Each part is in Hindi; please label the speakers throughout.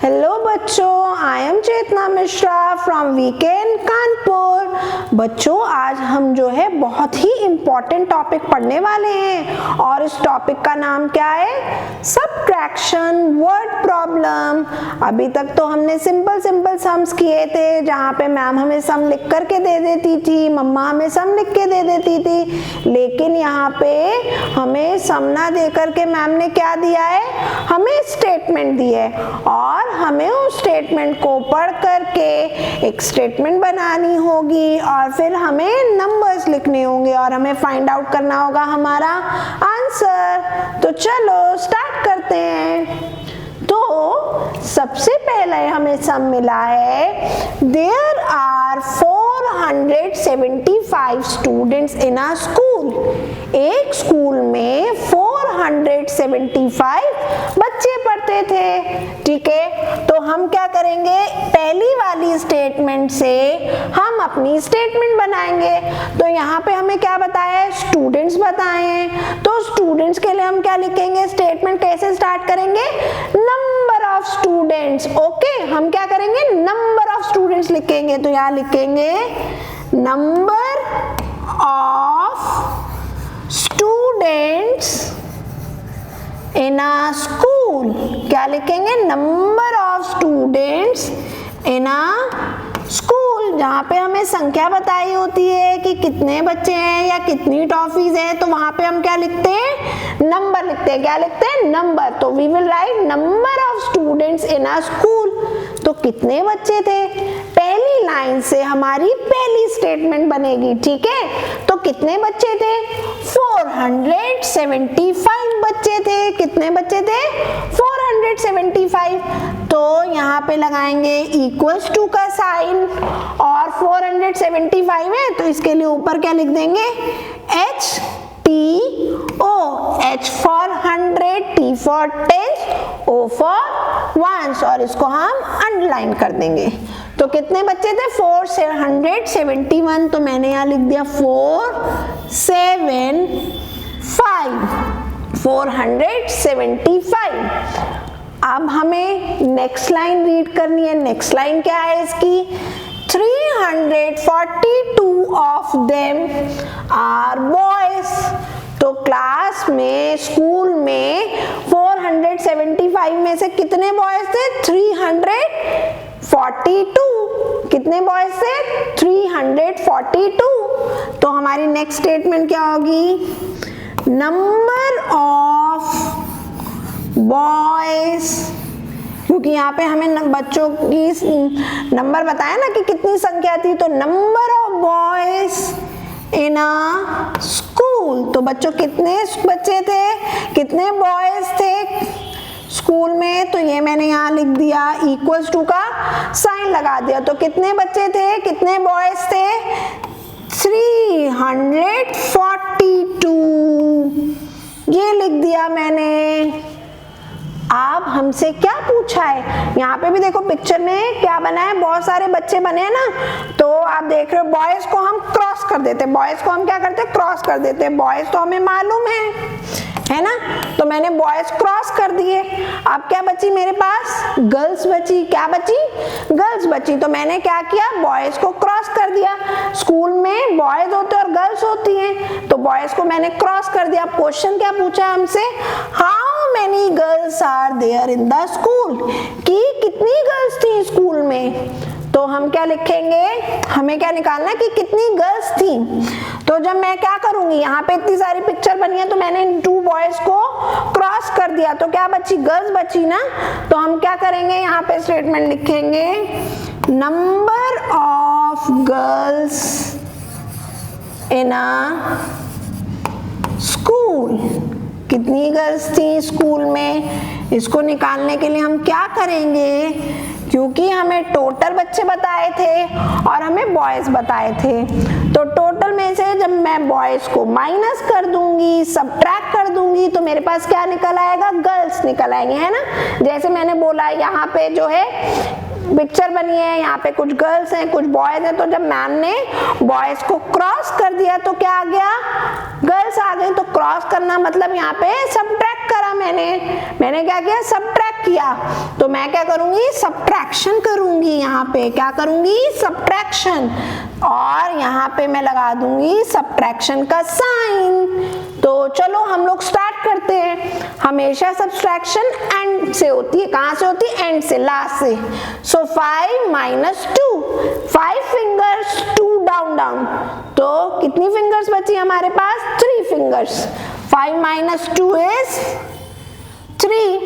Speaker 1: हेलो बच्चों, I am Chetna Mishra from weekend Kanpur. बच्चों, आज हम जो है बहुत ही इम्पोर्टेंट टॉपिक पढ़ने वाले हैं और इस टॉपिक का नाम क्या है? Subtraction word problem. अभी तक तो हमने सिंपल सम्स किए थे जहाँ पे मैम हमें सम लिख करके दे देती थी, मम्मा हमें सम लिख के दे देती थी, लेकिन यहाँ पे हमें सम ना दे करके मैम ने क्या दिया है? हमें स्टेटमेंट दी है और हमें उस स्टेटमेंट को पढ़ करके एक स्टेटमेंट बनानी होगी और फिर हमें नंबर्स लिखने होंगे और हमें फाइंड आउट करना होगा हमारा आंसर। तो चलो स्टार्ट करते हैं। तो सबसे पहले हमें सम मिला है there are 475 students in a school. एक स्कूल में 475 बच्चे पढ़ते थे। ठीक है, तो हम क्या करेंगे? पहली वाली स्टेटमेंट से हम अपनी स्टेटमेंट बनाएंगे। तो यहाँ पे हमें क्या बताया है? स्टूडेंट्स बताए हैं। तो स्टूडेंट्स के लिए हम क्या लिखेंगे? स्टेटमेंट कैसे स्टार्ट करेंगे? Number of students. ओके, हम क्या करेंगे? नंबर ऑफ स्टूडेंट्स लिखेंगे। तो यहाँ लिखेंगे number of students in a school. क्या लिखेंगे? Number of students in a school. जहाँ पे हमें संख्या बताई होती है कि कितने बच्चे हैं या कितनी टॉफीज हैं, तो वहां पे हम क्या लिखते हैं? नंबर लिखते हैं। क्या लिखते हैं? नंबर। तो we will write number of students in a school. तो कितने बच्चे थे? पहली लाइन से हमारी पहली स्टेटमेंट बनेगी। ठीक है, तो कितने बच्चे थे? 475 बच्चे थे। कितने बच्चे थे? 475। तो यहाँ पे लगाएंगे इक्वल्स टू का साइन और 475 है तो इसके लिए ऊपर क्या लिख देंगे? HTO। H for 100, T for 10, O for ones और इसको हम अंडरलाइन कर देंगे। तो कितने बच्चे थे? 471। तो मैंने यहाँ लिख दिया 475। अब हमें नेक्स्ट लाइन रीड करनी है। नेक्स्ट लाइन क्या है इसकी? 342 ऑफ देम आर बॉयज। तो क्लास में, स्कूल में 475 में से कितने बॉयज थे? 342। कितने बॉयज थे? 342। तो हमारी नेक्स्ट स्टेटमेंट क्या होगी? नंबर ऑफ बॉयज, क्योंकि यहाँ पे हमें बच्चों की नंबर बताया ना कि कितनी संख्या थी, तो number of boys in a school. तो बच्चों कितने बच्चे थे? कितने बॉयज थे स्कूल में? तो ये मैंने यहाँ लिख दिया, इक्वल्स टू का साइन लगा दिया। तो कितने बच्चे थे? कितने बॉयज थे? 342। ये लिख दिया मैंने। अब हमसे क्या पूछा है? यहाँ पे भी देखो पिक्चर में क्या बना है? बहुत सारे बच्चे बने हैं ना। तो आप देख रहे हो बॉयज को हम क्रॉस कर देते हैं। बॉयज को हम क्या करते हैं? क्रॉस कर देते हैं। बॉयज तो हमें मालूम है ना। तो मैंने बॉयज क्रॉस कर दिए। अब क्या बची मेरे पास? गर्ल्स बची। क्या बची? गर्ल्स बची। तो मैंने क्या किया? बॉयज को क्रॉस कर दिया। स्कूल में बॉयज होते हैं और गर्ल्स होती हैं, तो बॉयज को मैंने क्रॉस कर दिया। क्वेश्चन क्या पूछा हमसे? How many girls are there in the school. कि कितनी गर्ल्स थी स्कूल में? तो हम क्या लिखेंगे? हमें क्या निकालना है कि कितनी गर्ल्स थी। तो जब मैं क्या करूंगी, यहाँ पे इतनी सारी पिक्चर बनी है तो मैंने इन 2 बॉयज को क्रॉस कर दिया, तो क्या बची? गर्ल्स बची ना। तो हम क्या करेंगे? यहाँ पे स्टेटमेंट लिखेंगे number of girls in a school. कितनी गर्ल्स थी स्कूल में? इसको निकालने के लिए हम क्या करेंगे? क्योंकि हमें टोटल बच्चे बताए थे और हमें बॉयज बताए थे, तो टोटल में से जब मैं बॉयज को माइनस कर दूंगी, सबट्रैक्ट कर दूंगी, तो मेरे पास क्या निकल आएगा? गर्ल्स निकल आएंगे, है ना। जैसे मैंने बोला यहाँ पे जो है पिक्चर बनी है, यहाँ पे कुछ गर्ल्स हैं कुछ बॉयज हैं, तो जब मैम ने बॉयज को क्रॉस कर दिया तो क्या आ गया? गर्ल्स आ गई। तो क्रॉस करना मतलब यहाँ पे सबट्रैक्ट करा करा मैंने क्या किया, सब्ट्रैक्ट किया। तो मैं क्या करूंगी, सब्ट्रैक्शन करूंगी। यहाँ पे क्या करूंगी, सब्ट्रैक्शन, और यहाँ पे मैं लगा दूंगी सब्ट्रैक्शन का साइन। तो चलो हम लोग स्टार्ट करते हैं। हमेशा सब्ट्रैक्शन एंड से होती है, कहां से होती है, एंड से, लास्ट से। सो 5 minus 2, 5 fingers, 2 down down, तो कितनी फिंगर्स बची हमारे पास, 3 fingers. 5 minus 2 is 3,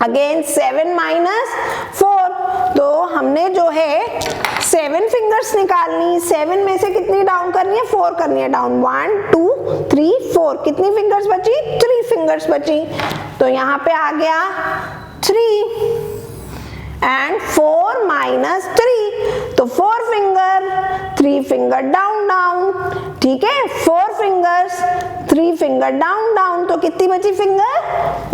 Speaker 1: again 7 minus 4, तो हमने जो है 7 फिंगर्स निकालनी। 7 में से कितनी डाउन करनी है, 4 करनी है डाउन। 1 2 3 4, कितनी फिंगर्स बची, 3 फिंगर्स बची। तो यहाँ पे आ गया 3 एंड 4 minus 3, तो 4 फिंगर, 3 फिंगर डाउन डाउन, ठीक है, 4 फिंगर्स, 3 फिंगर डाउन डाउन, तो कितनी बची फिंगर,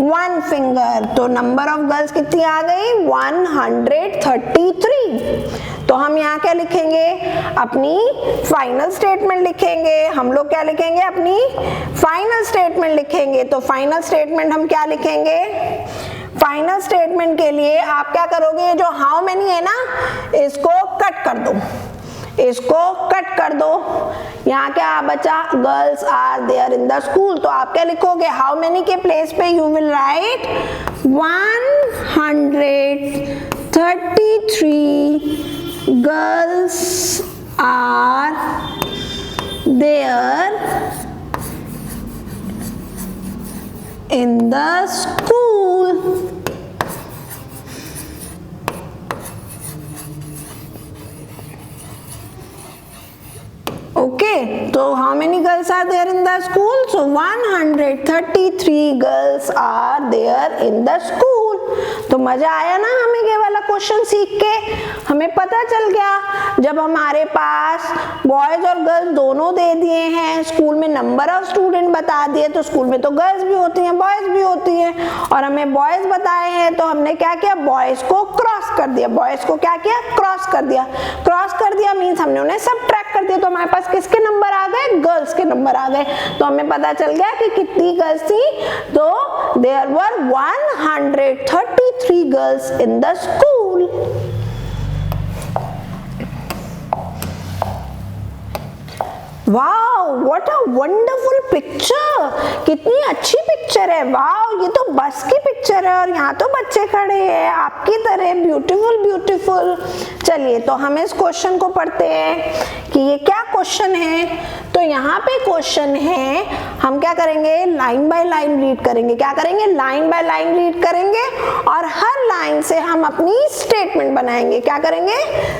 Speaker 1: 1 फिंगर। तो नंबर ऑफ गर्ल्स कितनी आ गई, 133। तो हम यहाँ क्या लिखेंगे, अपनी फाइनल स्टेटमेंट लिखेंगे। हम लोग क्या लिखेंगे, अपनी फाइनल स्टेटमेंट लिखेंगे। तो फाइनल स्टेटमेंट हम क्या लिखेंगे, फाइनल स्टेटमेंट के लिए आप क्या करोगे, जो हाउ मेनी है ना, इसको कट कर दो, इसको कट कर दो। यहाँ क्या बचा, girls are there in the school, तो आप क्या लिखोगे, हाउ मेनी के प्लेस पे you will write 133 girls are there in the school. Okay, so how many girls are there in the school? So 133 girls are there in the school. तो मजा आया ना हमें ये वाला क्वेश्चन सीख के। हमें पता चल गया, जब हमारे पास बॉयज और गर्ल्स दोनों दे दिए हैं, स्कूल में नंबर ऑफ स्टूडेंट बता दिए, तो स्कूल में तो गर्ल्स भी होती हैं, बॉयज भी होती हैं, और हमें बॉयज बताए हैं, तो हमने क्या किया, बॉयज को क्रॉस कर दिया। बॉयज को क्या किया, क्रॉस कर दिया। क्रॉस कर दिया मीन्स हमने उन्हें सबट्रैक्ट कर दिया। तो हमारे पास किसके नंबर आ गए, गर्ल्स के नंबर आ गए। तो हमें पता चल गया कि कितनी गर्ल्स थी, तो there were 133 girls in the school. Wow, what a wonderful picture, कितनी अच्छी पिक्चर है। वाओ, ये तो बस की पिक्चर है और यहाँ तो बच्चे खड़े हैं आपकी तरह, ब्यूटीफुल ब्यूटीफुल। चलिए तो हम इस क्वेश्चन को पढ़ते हैं कि ये क्या क्वेश्चन है। तो यहाँ पे क्वेश्चन है, हम क्या करेंगे, लाइन बाय लाइन रीड करेंगे। क्या करेंगे, लाइन बाय लाइन रीड करेंगे, और हर लाइन से हम अपनी स्टेटमेंट बनाएंगे। क्या करेंगे,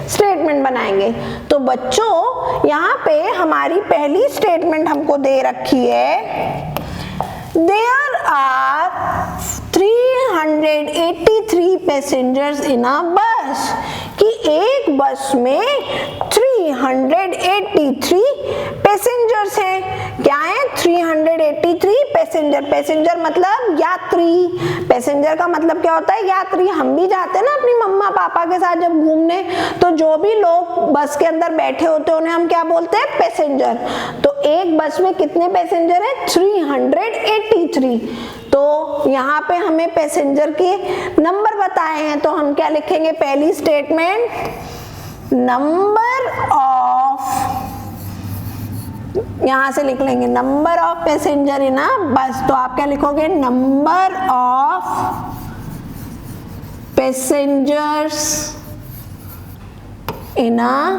Speaker 1: स्टेटमेंट बनाएंगे। तो बच्चों यहाँ पे हमारी पहली स्टेटमेंट हमको दे रखी है, देयर आर 383 पैसेंजर्स इन अ बस, कि एक बस में 383 पैसेंजर्स हैं। क्या है, 383 पैसेंजर। पैसेंजर मतलब यात्री, पैसेंजर का मतलब क्या होता है, यात्री। हम भी जाते हैं ना अपनी मम्मा पापा के साथ जब घूमने, तो जो भी लोग बस के अंदर बैठे होते हैं उन्हें हम क्या बोलते हैं, पैसेंजर। तो एक बस में कितने पैसेंजर है, 383। तो यहाँ पे हमें पैसेंजर के नंबर बताए हैं, तो हम क्या लिखेंगे, पहली स्टेटमेंट, नंबर ऑफ, यहां से लिख लेंगे नंबर ऑफ पैसेंजर इन अ बस। तो आप क्या लिखोगे, नंबर ऑफ पैसेंजर्स इन अ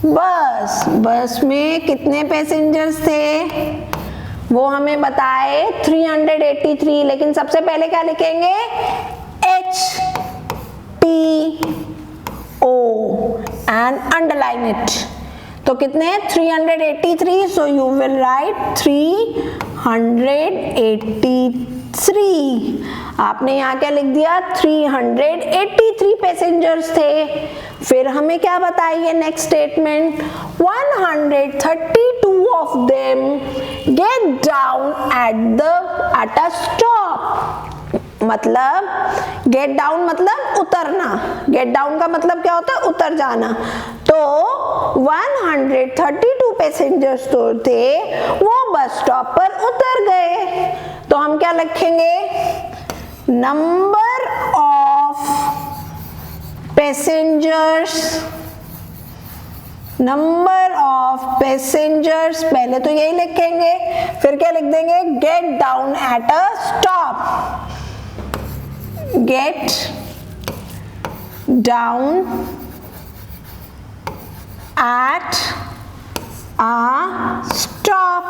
Speaker 1: बस। बस में कितने पैसेंजर्स थे, वो हमें बताए 383, लेकिन सबसे पहले क्या लिखेंगे, HTO and underline it। तो कितने, 383, so you will write 383। आपने यहाँ क्या लिख दिया, 383 पैसेंजर्स थे। फिर हमें क्या बताइए next statement, 132 of them get down at a stop। मतलब गेट डाउन मतलब उतरना, गेट डाउन का मतलब क्या होता है, उतर जाना। तो 132 पैसेंजर्स तो थे, वो बस स्टॉप पर उतर गए। तो हम क्या लिखेंगे, number of passengers, number of passengers, पहले तो यही लिखेंगे, फिर क्या लिख देंगे, get down at a stop, get down at a stop।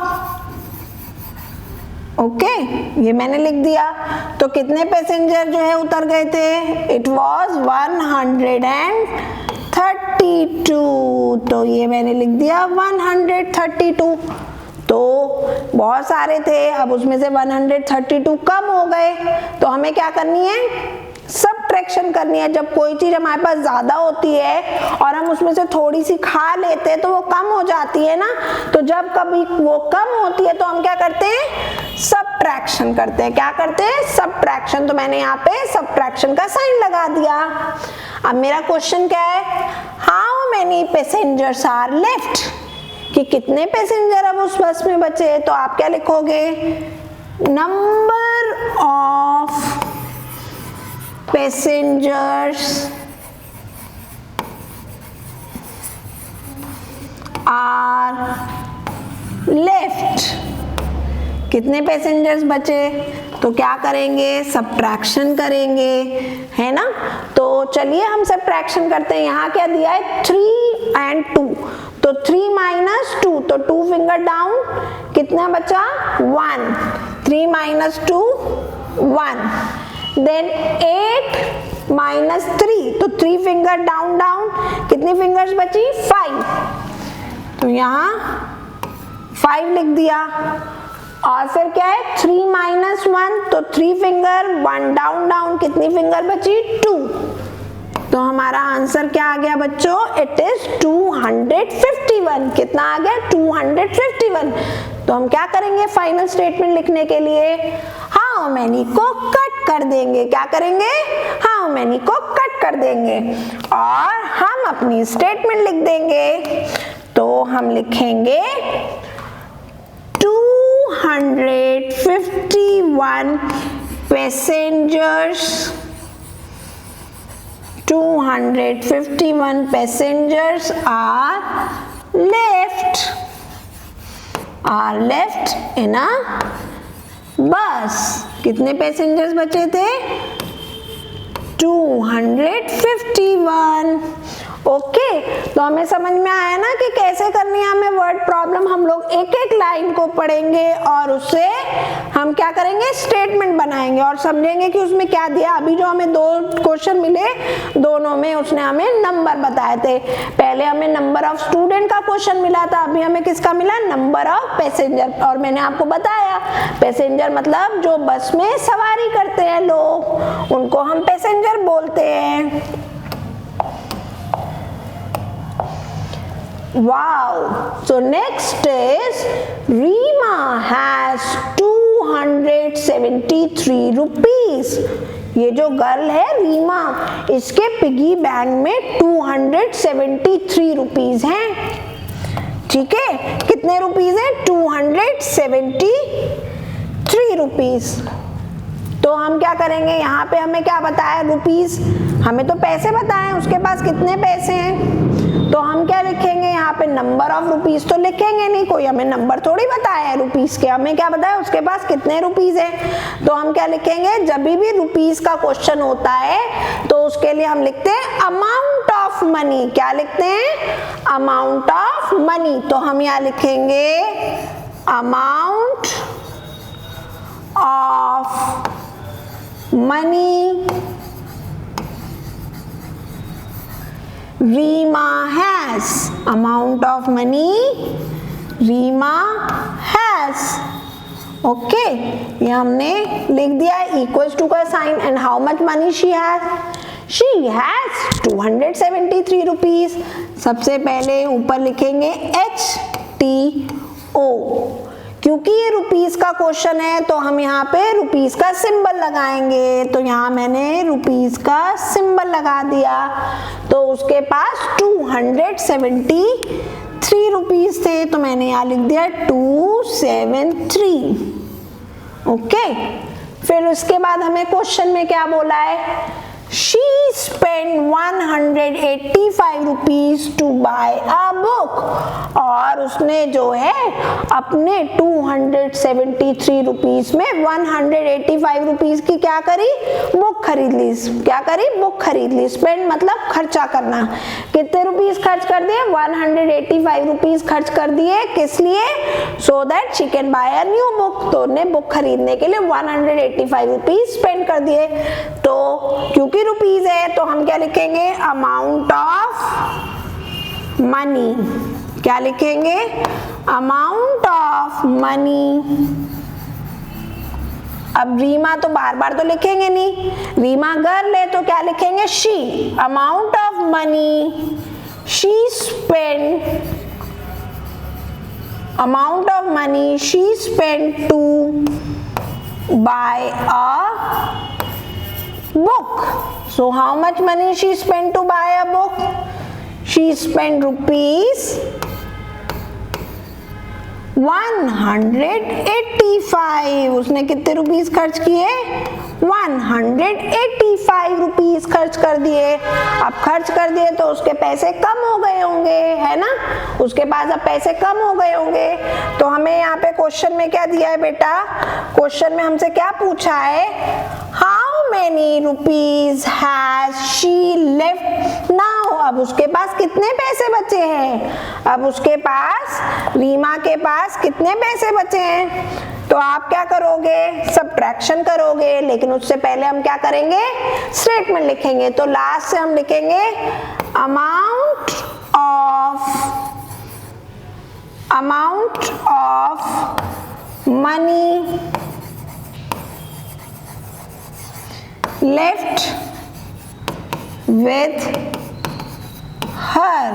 Speaker 1: Okay, ये मैंने लिख दिया। तो कितने पैसेंजर जो है उतर गए थे, इट वॉज 132, तो ये मैंने लिख दिया 132। तो बहुत सारे थे, अब उसमें से 132 कम हो गए, तो हमें क्या करनी है, सबट्रैक्शन करनी है। जब कोई चीज हमारे पास ज्यादा होती है और हम उसमें से थोड़ी सी खा लेते हैं तो वो कम हो जाती है ना, तो जब कभी वो कम होती है तो हम क्या करते हैं, सबट्रैक्शन करते हैं। क्या करते हैं, सबट्रैक्शन। तो मैंने यहाँ पे सबट्रैक्शन का साइन लगा दिया। अब मेरा क्वेश्चन क्या है, how many passengers are left, कि कितने पैसेंजर अब उस बस में बचे। तो आप क्या लिखोगे, number of passengers are left, कितने पैसेंजर्स बचे, तो क्या करेंगे, सबट्रैक्शन करेंगे, है ना। तो चलिए हम सबट्रैक्शन करते हैं। यहाँ क्या दिया है, 3 and 2, तो 3 minus 2, तो 2 फिंगर डाउन, कितना बचा, 1, 3 minus 2 1, देन 8 minus 3, तो 3 फिंगर डाउन डाउन, कितनी फिंगर्स बची, 5, तो यहाँ 5 लिख दिया। और फिर क्या है, 3 minus 1, तो 3 फिंगर, 1 डाउन डाउन, कितनी फिंगर बची, 2, तो हमारा आंसर क्या आ गया बच्चों, इट इज 251। कितना आ गया, 251। तो हम क्या करेंगे फाइनल स्टेटमेंट लिखने के लिए, हाउ मैनी को कट कर देंगे। क्या करेंगे, हाउ मैनी को कट कर देंगे और हम अपनी स्टेटमेंट लिख देंगे। तो हम लिखेंगे 251 passengers, 251 passengers are left in a bus। कितने पैसेंजर्स बचे थे, 251। ओके, तो हमें समझ में आया ना कि कैसे करनी है हमें वर्ड प्रॉब्लम। हम लोग एक एक लाइन को पढ़ेंगे और उससे हम क्या करेंगे, स्टेटमेंट बनाएंगे और समझेंगे कि उसमें क्या दिया। अभी जो हमें 2 क्वेश्चन मिले, दोनों में उसने हमें नंबर बताए थे। पहले हमें नंबर ऑफ स्टूडेंट का क्वेश्चन मिला था, अभी हमें किसका मिला, नंबर ऑफ पैसेंजर। और मैंने आपको बताया पैसेंजर मतलब जो बस में सवारी करते हैं लोग, उनको हम पैसेंजर बोलते हैं। Wow! So next is Reema has 273 rupees। ये जो गर्ल है रीमा, इसके पिगी बैंक में 273 रुपीज हैं। ठीक है, कितने रुपीज हैं, 273 रुपीज। तो हम क्या करेंगे, यहाँ पे हमें क्या बताया, रुपीज, हमें तो पैसे बताए, उसके पास कितने पैसे हैं। तो हम क्या लिखेंगे, यहाँ पे नंबर ऑफ रुपीज तो लिखेंगे नहीं, कोई हमें नंबर थोड़ी बताया है रुपीज के, हमें क्या बताया उसके पास कितने रुपीज है। तो हम क्या लिखेंगे, जब भी रुपीज का क्वेश्चन होता है तो उसके लिए हम लिखते हैं अमाउंट ऑफ मनी। क्या लिखते हैं, अमाउंट ऑफ मनी। तो हम यहाँ लिखेंगे amount of money Reema has, amount of money Reema has। Okay, ये हमने लिख दिया इक्वल्स टू का sign and how much money she has, she has 273 rupees. सबसे पहले ऊपर लिखेंगे HTO, क्योंकि ये रुपीस का क्वेश्चन है तो हम यहाँ पे रुपीस का सिंबल लगाएंगे। तो यहाँ मैंने रुपीस का सिंबल लगा दिया। तो उसके पास 273 रुपीस थे, तो मैंने यहाँ लिख दिया 273। ओके फिर उसके बाद हमें क्वेश्चन में क्या बोला है, She spent 185 rupees to buy a book. और उसने जो है अपने 273 रुपीज में 185 रुपीज की क्या करी, बुक खरीद ली। क्या करी, बुक खरीद ली। स्पेंड मतलब खर्चा करना। कितने रुपीज खर्च कर दिए, 185 रुपीज खर्च कर दिए। किस लिए, so that she can buy a new book. तो उन्हें बुक खरीदने के लिए 185 रुपीज स्पेंड कर दिए। तो क्योंकि रुपीज है तो हम क्या लिखेंगे, अमाउंट ऑफ मनी। क्या लिखेंगे, अमाउंट ऑफ मनी। अब रीमा तो बार बार तो लिखेंगे नहीं, रीमा गर्ल है तो क्या लिखेंगे, she. Amount of money she spend, amount of money she spend to buy a book. So how much money she spent to buy a book? She spent rupees 185. उसने कितने रुपीस खर्च किए, 185 रुपीस खर्च कर दिए। अब खर्च कर दिए तो उसके पैसे कम हो गए होंगे, है ना, उसके पास अब पैसे कम हो गए होंगे। तो हमें यहाँ पे क्वेश्चन में क्या दिया है बेटा, क्वेश्चन में हमसे क्या पूछा है, how many rupees has she left now. अब उसके पास कितने पैसे बचे हैं, अब उसके पास, रीमा के पास कितने पैसे बचे हैं। तो आप क्या करोगे, सब्ट्रैक्शन करोगे, लेकिन उससे पहले हम क्या करेंगे, स्टेटमेंट लिखेंगे। तो लास्ट से हम लिखेंगे amount of money left with her.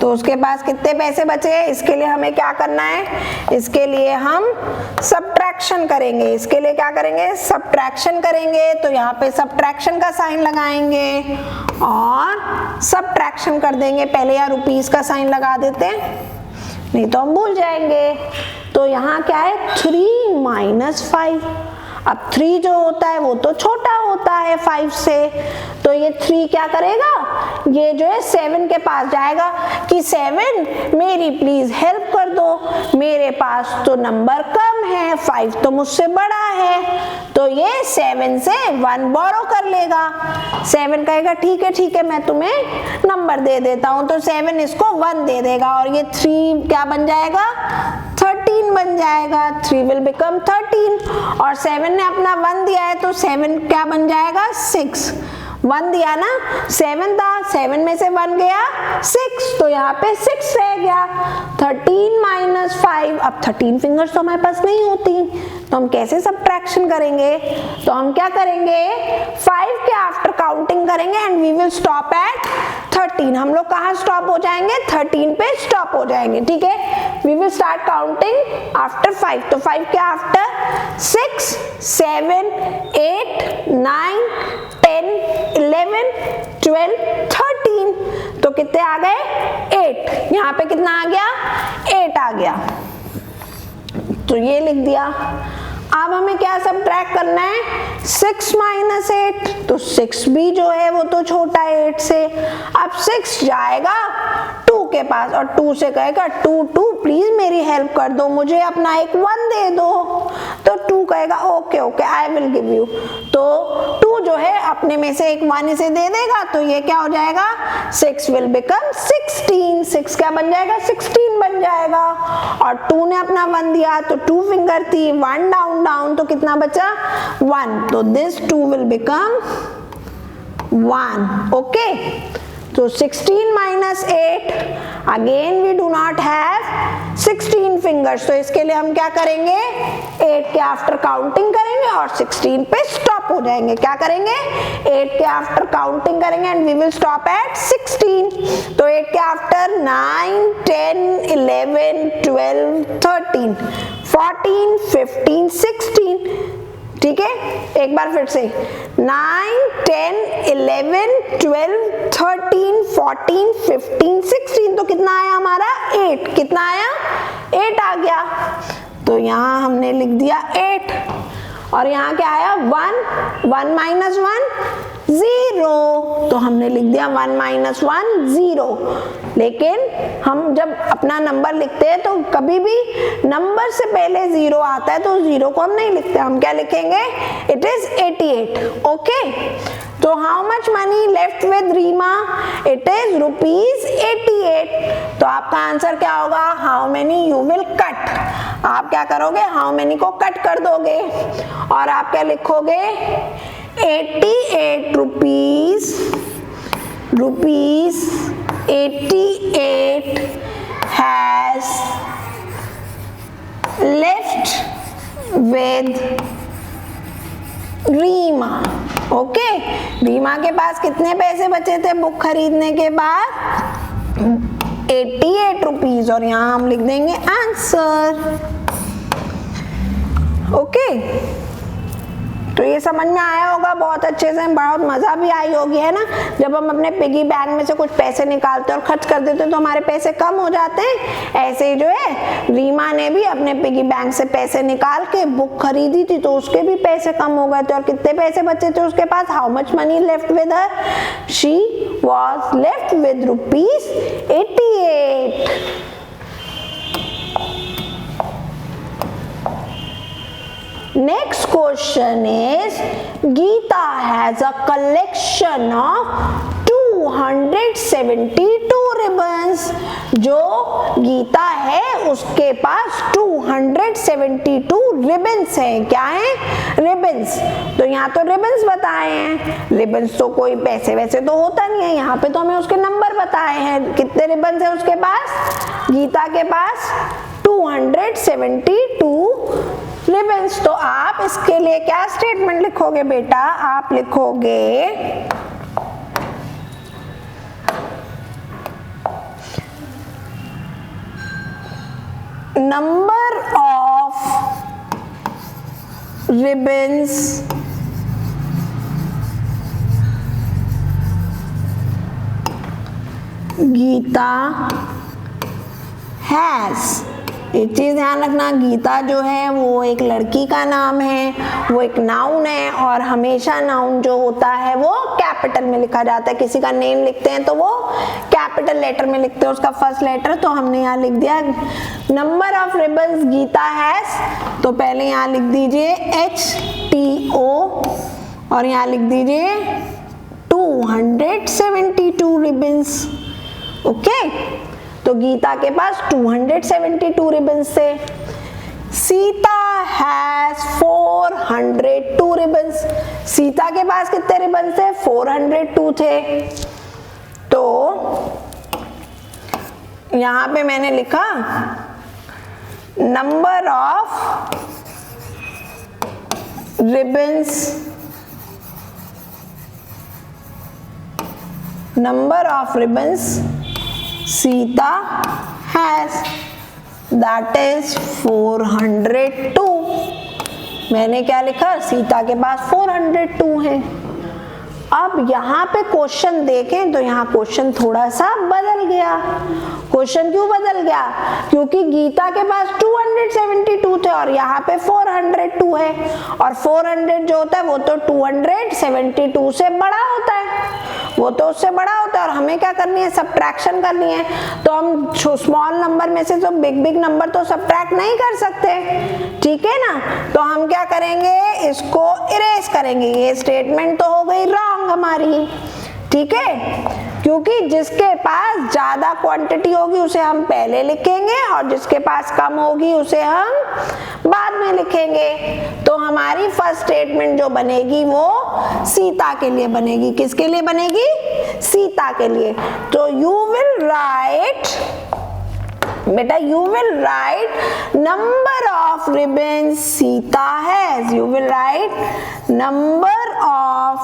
Speaker 1: तो उसके पास कितने पैसे बचे हैं, इसके लिए हमें क्या करना है, इसके लिए हम सब्ट्रैक्शन करेंगे। इसके लिए क्या करेंगे, सब्ट्रैक्शन करेंगे। तो यहाँ पे सब्ट्रैक्शन का साइन लगाएंगे और सब्ट्रैक्शन कर देंगे। पहले यहाँ रुपीस का साइन लगा देते हैं, नहीं तो हम भूल जाएंगे। तो यहाँ क्या है, 3 - 5। अब 3 जो होता है वो तो छोटा होता है 5 से, तो ये 3 क्या करेगा, ये जो है 7 के पास जाएगा कि 7 मेरी प्लीज हेल्प कर दो, मेरे पास तो नंबर कम है, 5 तो मुझसे बड़ा है। तो ये 7 से 1 बोरो कर लेगा। 7 कहेगा ठीक है मैं तुम्हें नंबर दे देता हूँ, तो 7 इसको 1 दे देगा और ये 3 क्या बन जाएगा, 13 बन जाएगा। 3 विल बिकम 13 और 7 ने अपना 1 दिया है तो 7 क्या बन जाएगा, 6। 1 दिया ना, 7 था, 7 में से 1 गया 6, तो यहाँ पे 6 रह गया। 13 - 5। अब 13 फिंगर्स तो हमारे पास नहीं होती, तो हम कैसे सब्ट्रैक्शन करेंगे, तो हम क्या करेंगे, 5 के आफ्टर काउंटिंग करेंगे and we will stop at 13। हम लोग कहाँ स्टॉप हो जाएंगे, 13 पे स्टॉप हो जाएंगे, ठीक है। We will start counting after 5। तो 5 के आफ्टर 6 7 8 9 10 11 12 13। तो कितने आ गए, 8। यहाँ पे कितना आ गया, 8 आ गया। तो ये लिख दिया। अब हमें क्या सब्ट्रैक्ट करना है, 6 - 8। तो 6 भी जो है वो तो छोटा है 8 से। अब 6 जाएगा 2 के पास और 2 से कहेगा 2 प्लीज मेरी हेल्प कर दो, मुझे अपना एक 1 दे दो। तो 2 कहेगा okay I will give you. तो 2 जो है अपने में से एक 1 इसे दे देगा, तो ये क्या हो जाएगा, 6 विल बिकम 16। 6 क्या बन जाएगा, 16 बन जाएगा। और 2 ने अपना 1 दिया तो 2 फिंगर थी, 1 डाउन, तो कितना बचा, 1। तो दिस 2 विल बिकम 1। ओके, तो 16 - 8, again we do not have 16 fingers. तो इसके लिए हम क्या करेंगे, 8 के आफ्टर काउंटिंग करेंगे और 16 पे स्टॉप हो जाएंगे। क्या करेंगे, 8 के आफ्टर काउंटिंग करेंगे and we will stop at 16। तो 8 के आफ्टर 9 10 11 12 13 14 15 16। ठीक है, एक बार फिर से 9 10 11 12 13 14 15 16। तो कितना आया हमारा, 8। कितना आया, 8 आ गया। तो यहाँ हमने लिख दिया 8 और यहाँ क्या आया 1, 1 माइनस 1 0, तो हमने लिख दिया 1 माइनस 1 0। लेकिन हम जब अपना नंबर लिखते हैं तो कभी भी नंबर से पहले 0 आता है तो 0 को हम नहीं लिखते, हम क्या लिखेंगे, इट इज 88। ओके, तो how much money left with Reema, it is ₹88। तो आपका आंसर क्या होगा, how many you will cut, आप क्या करोगे, हाउ मेनी को कट कर दोगे और आप क्या लिखोगे, 88 rupees 88 has left with Reema. Okay, Reema के पास कितने पैसे बचे थे बुक खरीदने के बाद, 88 रुपीज, और यहाँ हम लिख देंगे आंसर। ओके, तो ये समझ में आया होगा बहुत अच्छे से, बहुत मजा भी आई होगी, है ना। जब हम अपने पिगी बैंक में से कुछ पैसे निकालते और खर्च कर देते तो हमारे पैसे कम हो जाते हैं। ऐसे ही जो है रीमा ने भी अपने पिगी बैंक से पैसे निकाल के बुक खरीदी थी तो उसके भी पैसे कम हो गए थे। और कितने पैसे बचे थे उसके पास, how much money left with her, she was left with ₹88। Next question is, Geeta has a collection of 272 ribbons। जो गीता है उसके पास 272 रिबन्स हैं। क्या है, रिबन्स। तो यहाँ तो रिबन्स बताए हैं, रिबन्स तो कोई पैसे वैसे तो होता नहीं है, यहाँ पे तो हमें उसके नंबर बताए हैं। कितने रिबन्स है उसके पास, गीता के पास 272 रिबन्स। तो आप इसके लिए क्या स्टेटमेंट लिखोगे बेटा, आप लिखोगे number of ribbons Geeta has. एक चीज ध्यान रखना, गीता जो है वो एक लड़की का नाम है, वो एक नाउन है और हमेशा नाउन जो होता है वो कैपिटल में लिखा जाता है। किसी का नेम लिखते हैं तो वो कैपिटल लेटर में लिखते हैं उसका फर्स्ट लेटर। तो हमने यहाँ लिख दिया number of ribbons Geeta has, तो पहले यहाँ लिख दीजिए HTO और यहाँ लिख दीजिए 272 रिबन्स। ओके, तो गीता के पास 272 रिबन्स थे। Sita has 402 ribbons. सीता के पास कितने रिबन्स थे, 402 थे। तो यहां पे मैंने लिखा number of ribbons, number of ribbons Sita has, that is 402। मैंने क्या लिखा, सीता के पास 402 है। अब यहाँ पे क्वेश्चन देखें तो यहाँ क्वेश्चन थोड़ा सा बदल गया। क्वेश्चन क्यों बदल गया, क्योंकि गीता के पास 272 थे और यहाँ पे 402 है, और 400 जो होता है वो तो 272 से बड़ा होता है, वो तो उससे बड़ा होता है। और हमें क्या करनी है, सब्ट्रैक्शन करनी है। तो हम स्मॉल नंबर में से तो बिग नंबर तो सब्ट्रैक्ट नहीं कर सकते, ठीक है ना। तो हम क्या करेंगे, इसको इरेज करेंगे। ये स्टेटमेंट तो हो गई रॉन्ग हमारी, ठीक है, क्योंकि जिसके पास ज्यादा क्वांटिटी होगी उसे हम पहले लिखेंगे और जिसके पास कम होगी उसे हम बाद में लिखेंगे। तो हमारी फर्स्ट स्टेटमेंट जो बनेगी वो सीता के लिए बनेगी। किसके लिए बनेगी, सीता के लिए। तो यू विल राइट बेटा, you will write number of ribbons Sita has. You will write number of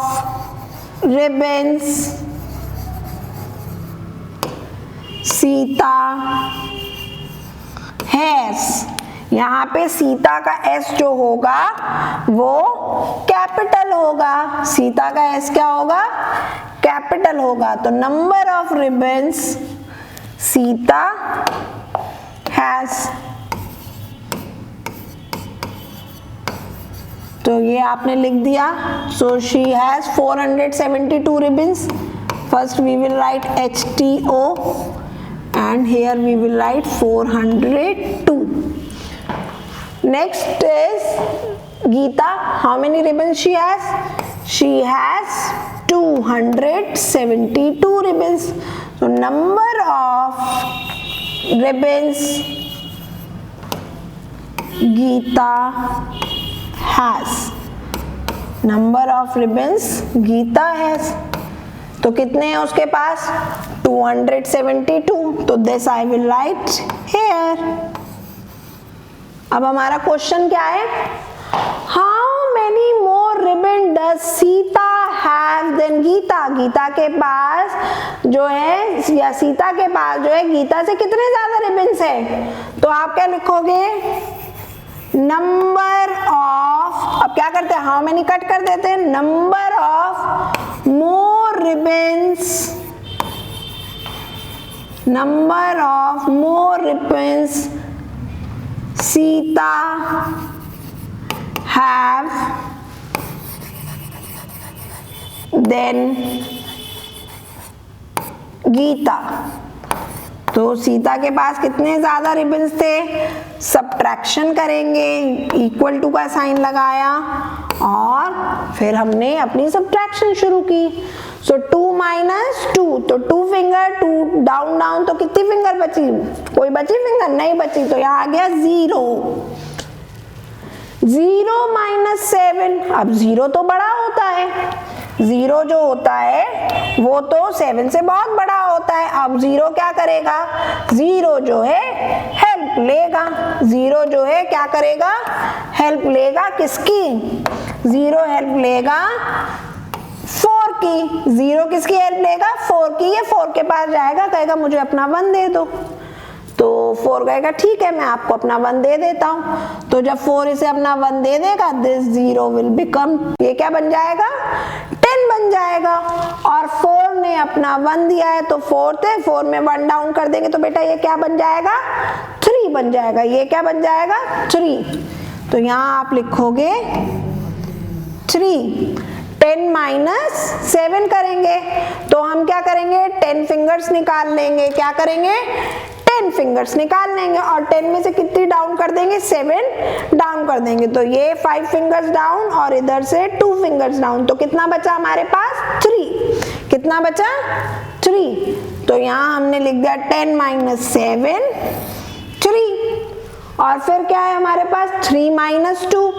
Speaker 1: ribbons Sita has। यहाँ पे सीता का S जो होगा वो कैपिटल होगा, सीता का S क्या होगा, कैपिटल होगा। तो number of ribbons Sita has तो ये आपने लिख दिया। So she has 472 ribbons. First we will write HTO and here we will write 402. Next is Geeta. How many ribbons she has? She has 272 ribbons. So number of ribbons Geeta has. Number of ribbons Geeta has. तो कितने हैं उसके पास? 272. तो this I will write here. अब हमारा क्वेश्चन क्या है? How many more ribbon does Sita have than Geeta? Gita के पास जो है या सीता के पास जो है गीता से कितने ज्यादा रिबन्स है? तो आप क्या लिखोगे? नंबर ऑफ, अब क्या करते हैं, हाउ मेनी कट कर देते हैं, number of more ribbons, number of more ribbons Sita have then Geeta. तो सीता के पास कितने ज्यादा रिबन्स थे? सब्ट्रैक्शन करेंगे, इक्वल टू का साइन लगाया और फिर हमने अपनी सब्ट्रैक्शन शुरू की। सो 2 माइनस 2, तो 2 फिंगर, 2 डाउन डाउन, तो कितनी फिंगर बची? कोई बची फिंगर? नहीं बची। तो यहाँ आ गया 0। 0 माइनस 7, अब 0 तो बड़ा होता है, 0 जो होता है वो तो 7 से बहुत बड़ा होता है। अब 0 क्या करेगा? 0 जो है हेल्प लेगा, 0 जो है क्या करेगा? हेल्प लेगा किसकी? 0 हेल्प लेगा 4 की। 0 किसकी हेल्प लेगा? 4 की। ये 4 के पास जाएगा, कहेगा मुझे अपना 1 दे दो। तो 4 कहेगा ठीक है मैं आपको अपना 1 दे देता हूँ। तो जब 4 इसे अपना 1 दे देगा, दिस 0 विल बिकम, ये क्या बन जाएगा? 10 बन जाएगा। और 4 ने अपना 1 दिया है तो 4 थे, 4 में 1 डाउन कर देंगे तो बेटा ये क्या बन जाएगा? 3 बन जाएगा। ये क्या बन जाएगा? 3। तो यहाँ आप लिखोगे 3। 10 माइनस 7 करेंगे तो हम क्या करेंगे? 10 फिंगर्स निकाल लेंगे। क्या करेंगे? 10 फिंगर्स निकाल लेंगे और 10 में से कितनी डाउन कर देंगे? 7 डाउन कर देंगे। तो ये 5 फिंगर्स डाउन और इधर से 2 फिंगर्स डाउन। तो कितना बचा हमारे पास? 3। कितना बचा? 3। तो यहाँ हमने लिख दिया 10 माइनस 7 3। और फिर क्या है हमारे पास? 3 माइनस 2,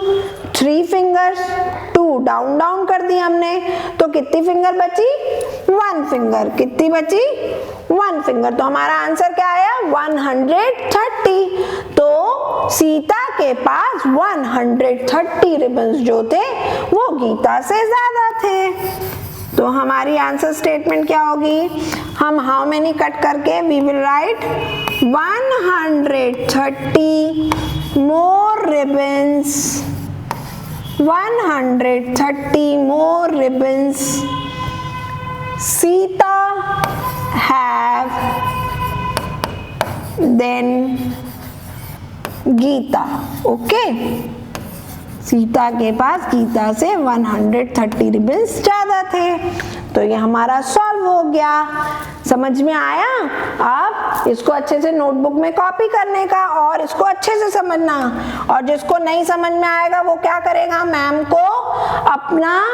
Speaker 1: 3 फिंगर्स, 2 डाउन डाउन कर दी हमने। तो कितनी फिंगर बची? 1 फिंगर। कितनी बची? 1 फिंगर। तो हमारा आंसर क्या आया? 130। तो सीता के पास 130 रिबन्स जो थे वो गीता से ज्यादा थे। तो हमारी आंसर स्टेटमेंट क्या होगी? हम हाउ मेनी कट करके we will write 130 more ribbons, 130 more ribbons Sita have then Geeta. Okay, Sita के पास गीता से 130 रिबन्स ज्यादा थे। तो ये हमारा सॉल्व हो गया। समझ में आया? अब इसको अच्छे से नोटबुक में कॉपी करने का और इसको अच्छे से समझना। और जिसको नहीं समझ में आएगा वो क्या करेगा? मैम को अपना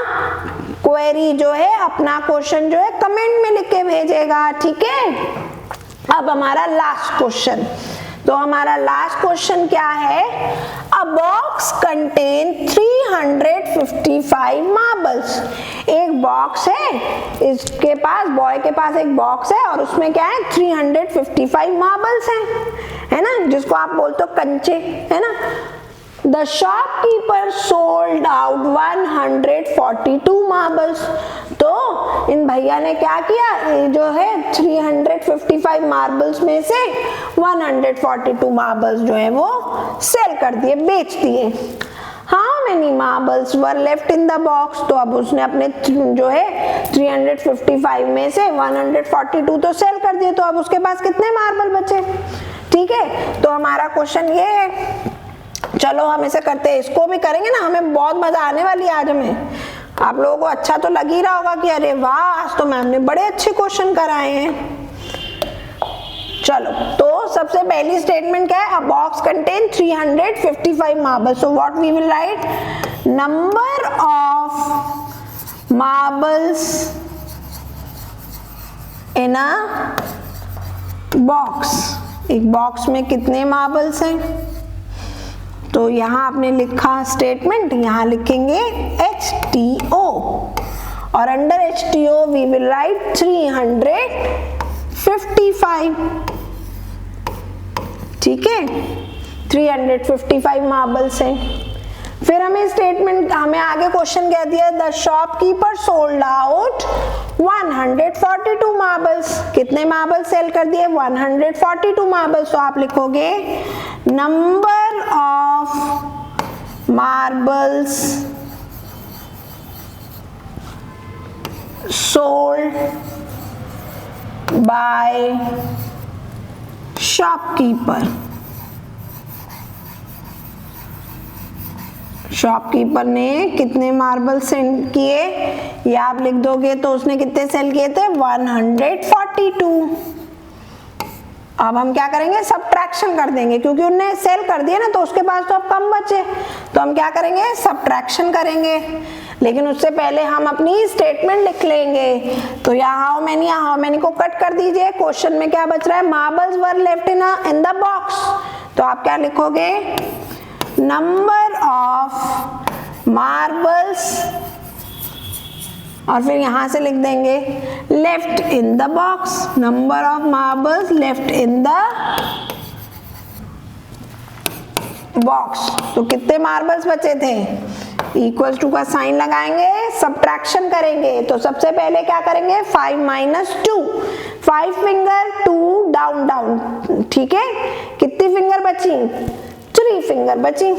Speaker 1: क्वेरी जो है, अपना क्वेश्चन जो है कमेंट में लिख के भेजेगा। ठीक है, अब हमारा लास्ट क्वेश्चन। तो हमारा लास्ट क्वेश्चन क्या है? A box contain 355 marbles. एक बॉक्स है, इसके पास, बॉय के पास एक बॉक्स है और उसमें क्या है? 355 मार्बल्स हैं, है ना, जिसको आप बोलते हो कंचे, है ना। The shopkeeper sold out 142 marbles। तो इन भैया ने क्या किया? ये जो है 355 मार्बल्स में से 142 मार्बल्स जो है वो सेल कर दिए, बेच दिए। How many marbles were left in the box? तो अब उसने अपने जो है 355 में से 142 तो सेल कर दिए। तो अब उसके पास कितने मार्बल बचे? ठीक है, तो हमारा क्वेश्चन ये है चलो हम इसे करते हैं, इसको भी करेंगे ना, हमें बहुत मजा आने वाली है आज हमें। आप लोगों को अच्छा तो लग ही रहा होगा कि अरे वाह आज तो मैम ने बड़े अच्छे क्वेश्चन कराए हैं। चलो तो सबसे पहली स्टेटमेंट क्या है, a box contain 355 marble. So what we will write, number of marbles in a box. एक बॉक्स में कितने मार्बल्स हैं, तो यहां आपने लिखा स्टेटमेंट, यहां लिखेंगे HTO और under HTO we will write 355। ठीक है, 355 मार्बल्स हैं। फिर हमें स्टेटमेंट, हमें आगे क्वेश्चन कह दिया, the shopkeeper sold out 142 marbles. कितने मार्बल सेल कर दिए, 142 मार्बल्स। तो आप लिखोगे number of marbles sold by shopkeeper. Shopkeeper ने कितने मार्बल सेल किए, ये आप लिख दोगे, तो उसने कितने सेल किए थे, 142। अब हम क्या करेंगे, सब्ट्रैक्शन कर देंगे, क्योंकि उन्होंने सेल कर दिया ना, तो उसके पास तो अब कम बचे, तो हम क्या करेंगे, सब्ट्रैक्शन करेंगे। लेकिन उससे पहले हम अपनी स्टेटमेंट लिख लेंगे। तो यहाँ हाउ मैनी को कट कर दीजिए। क्वेश्चन में क्या बच रहा है, marbles were left in the box. तो आप क्या लिखोगे, नंबर ऑफ मार्बल्स, और फिर यहां से लिख देंगे left in the box, number of marbles left in the box. तो कितने मार्बल्स बचे थे, इक्वल्स टू का साइन लगाएंगे, सब्ट्रैक्शन करेंगे। तो सबसे पहले क्या करेंगे, 5 माइनस 2, 5 फिंगर 2 डाउन डाउन। ठीक है, कितनी फिंगर बची, 3 फिंगर बची।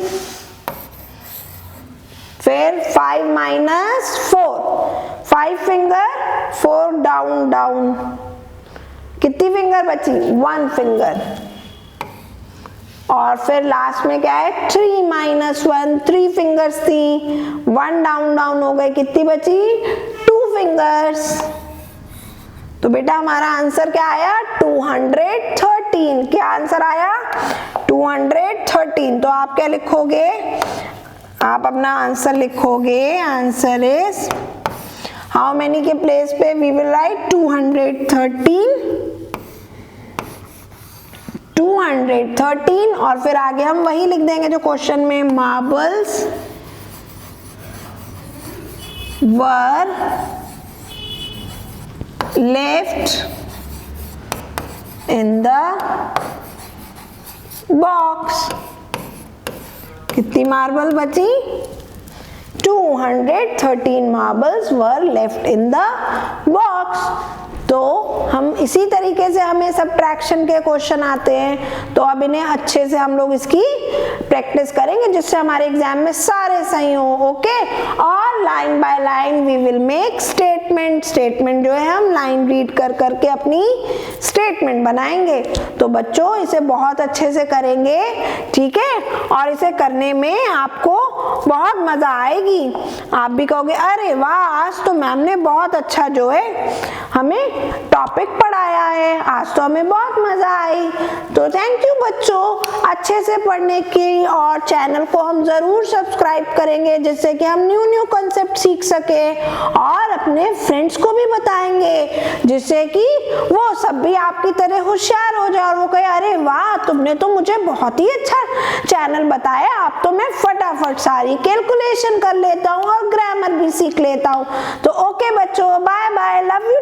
Speaker 1: फिर 5 माइनस 4, 5 फिंगर 4 डाउन डाउन, कितनी फिंगर बची, 1 फिंगर। और फिर लास्ट में क्या है, 3 माइनस 1, 3 फिंगर्स थी, 1 डाउन डाउन हो गए, कितनी बची, 2 फिंगर्स। तो बेटा हमारा आंसर क्या आया, 213। क्या आंसर आया, 213। तो आप क्या लिखोगे, आप अपना आंसर लिखोगे, आंसर इज हाउ मेनी के प्लेस पे वी विल राइट 213 और फिर आगे हम वही लिख देंगे जो क्वेश्चन में, marbles were left in the box. कितनी मार्बल बची, 213 marbles were left in the box. तो हम इसी तरीके से हमें सब्ट्रैक्शन के क्वेश्चन आते हैं, तो अब इन्हें अच्छे से हम लोग इसकी प्रैक्टिस करेंगे जिससे हमारे एग्जाम में सारे सही हो। ओके, और line by line we will make statement जो है हम लाइन रीड कर करके अपनी स्टेटमेंट बनाएंगे। तो बच्चों इसे बहुत अच्छे से करेंगे, ठीक है, और इसे करने में आपको बहुत मजा आएगी। आप भी कहोगे अरे वाह आज तो मैम ने बहुत अच्छा जो है हमें टॉपिक पढ़ाया है, आज तो हमें बहुत मजा आई। तो थैंक यू बच्चों अच्छे से पढ़ने की, और चैनल को हम जरूर सब्सक्राइब करेंगे जिससे कि हम न्यू कॉन्सेप्ट सीख सके, और अपने फ्रेंड्स को भी बताएंगे जिससे कि वो सब भी आपकी तरह होशियार हो जाए और वो कहे अरे वाह तुमने तो मुझे बहुत ही अच्छा चैनल बताया, अब तो मैं फटाफट सारी कैलकुलेशन कर लेता हूँ और ग्रामर भी सीख लेता हूँ। तो ओके बच्चों, बाय बाय, लव यू।